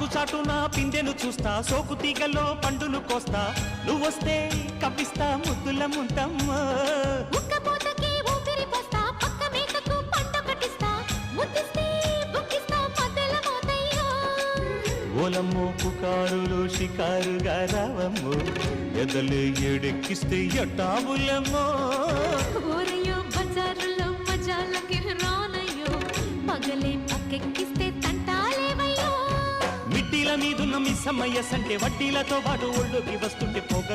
చాటున పిందెను చూస్తా, సోకు తీగల్లో పండును కోస్తా, నువ్వొస్తే కప్పిస్తా ముద్దుల ముంతమ్మ. ఉక్కపోతకి ఊపిరి పోస్తా, పక్క మేకకు పంట కట్టిస్తా, ముద్దిస్తే బుక్కిస్తా మధ్యల మోతయ్యో. ఓలమ్మో పుకారులు షికారుగా రావమ్మో, ఎదలు ఎడెక్కిస్తే ఎట్టాబులమ్మో. ఊరయ్యో బజారులో మజాలకి రానయ్యో, పగలే పక్కెక్కిస్తే తంటాలేవయ్యో. మిట్టిల మీదున్న మిస్సమ్మయ్య సంటే వడ్డీలతో పాటు ఒళ్ళోకి వస్తుంటే పొగ